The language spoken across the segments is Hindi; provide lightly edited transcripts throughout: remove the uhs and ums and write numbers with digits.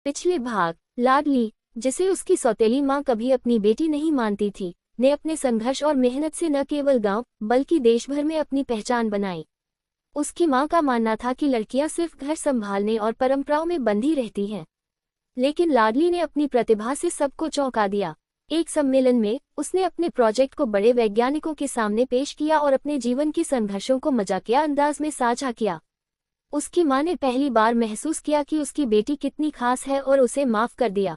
पिछले भाग। लाडली, जिसे उसकी सौतेली माँ कभी अपनी बेटी नहीं मानती थी, ने अपने संघर्ष और मेहनत से न केवल गांव बल्कि देश भर में अपनी पहचान बनाई। उसकी माँ का मानना था कि लड़कियां सिर्फ घर संभालने और परंपराओं में बंधी रहती हैं, लेकिन लाडली ने अपनी प्रतिभा से सबको चौंका दिया। एक सम्मेलन में उसने अपने प्रोजेक्ट को बड़े वैज्ञानिकों के सामने पेश किया और अपने जीवन के संघर्षों को मजाकिया अंदाज में साझा किया। उसकी माँ ने पहली बार महसूस किया कि उसकी बेटी कितनी खास है और उसे माफ कर दिया।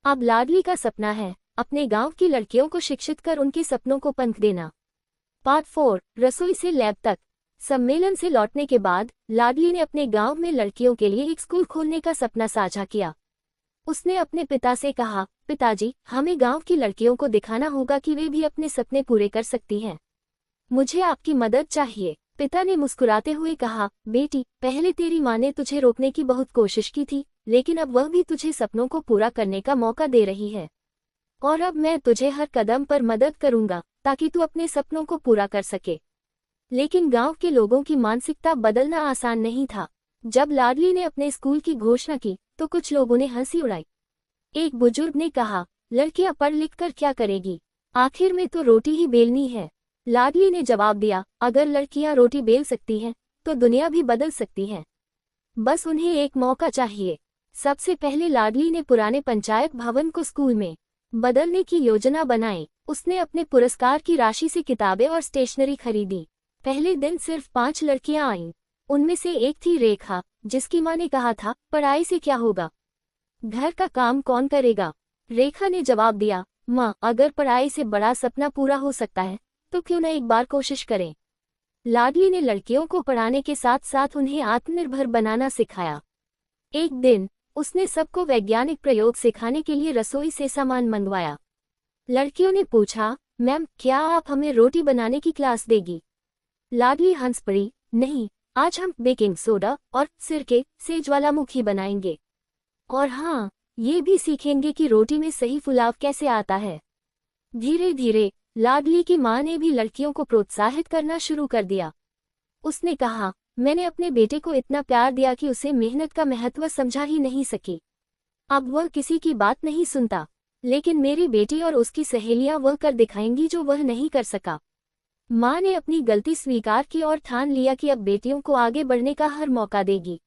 अब लाडली का सपना है अपने गांव की लड़कियों को शिक्षित कर उनके सपनों को पंख देना। पार्ट 4, रसोई से लैब तक। सम्मेलन से लौटने के बाद लाडली ने अपने गांव में लड़कियों के लिए एक स्कूल खोलने का सपना साझा किया। उसने अपने पिता से कहा, पिताजी, हमें गांव की लड़कियों को दिखाना होगा कि वे भी अपने सपने पूरे कर सकती हैं। मुझे आपकी मदद चाहिए। पिता ने मुस्कुराते हुए कहा, बेटी, पहले तेरी माँ ने तुझे रोकने की बहुत कोशिश की थी, लेकिन अब वह भी तुझे सपनों को पूरा करने का मौका दे रही है। और अब मैं तुझे हर कदम पर मदद करूंगा ताकि तू अपने सपनों को पूरा कर सके। लेकिन गांव के लोगों की मानसिकता बदलना आसान नहीं था। जब लाडली ने अपने स्कूल की घोषणा की तो कुछ लोगों ने हंसी उड़ाई। एक बुजुर्ग ने कहा, लड़कियां पढ़ लिख कर क्या करेगी, आखिर में तो रोटी ही बेलनी है। लाडली ने जवाब दिया, अगर लड़कियां रोटी बेल सकती हैं तो दुनिया भी बदल सकती है। बस उन्हें एक मौका चाहिए। सबसे पहले लाडली ने पुराने पंचायत भवन को स्कूल में बदलने की योजना बनाई। उसने अपने पुरस्कार की राशि से किताबें और स्टेशनरी खरीदी। पहले दिन सिर्फ 5 लड़कियां आईं। उनमें से एक थी रेखा, जिसकी माँ ने कहा था, पढ़ाई से क्या होगा, घर का काम कौन करेगा। रेखा ने जवाब दिया, माँ, अगर पढ़ाई से बड़ा सपना पूरा हो सकता है तो क्यों न एक बार कोशिश करें। लाडली ने लड़कियों को पढ़ाने के साथ साथ उन्हें आत्मनिर्भर बनाना सिखाया। एक दिन उसने सबको वैज्ञानिक प्रयोग सिखाने के लिए रसोई से सामान मंगवाया। लड़कियों ने पूछा, मैम, क्या आप हमें रोटी बनाने की क्लास देगी। लाडली हंस पड़ी, नहीं, आज हम बेकिंग सोडा और सिरके से ज्वालामुखी बनाएंगे। और हाँ, ये भी सीखेंगे कि रोटी में सही फुलाव कैसे आता है। धीरे धीरे लाडली की माँ ने भी लड़कियों को प्रोत्साहित करना शुरू कर दिया। उसने कहा, मैंने अपने बेटे को इतना प्यार दिया कि उसे मेहनत का महत्व समझा ही नहीं सकी। अब वह किसी की बात नहीं सुनता, लेकिन मेरी बेटी और उसकी सहेलियां वह कर दिखाएंगी जो वह नहीं कर सका। माँ ने अपनी गलती स्वीकार की और ठान लिया कि अब बेटियों को आगे बढ़ने का हर मौका देगी।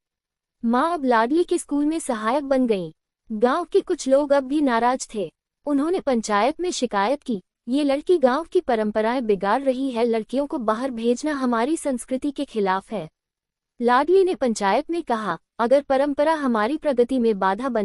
माँ अब लाडली के स्कूल में सहायक बन गईं। गांव के कुछ लोग अब भी नाराज थे। उन्होंने पंचायत में शिकायत की, ये लड़की गांव की परंपराएं बिगाड़ रही है, लड़कियों को बाहर भेजना हमारी संस्कृति के खिलाफ है। लाडली ने पंचायत में कहा, अगर परंपरा हमारी प्रगति में बाधा बन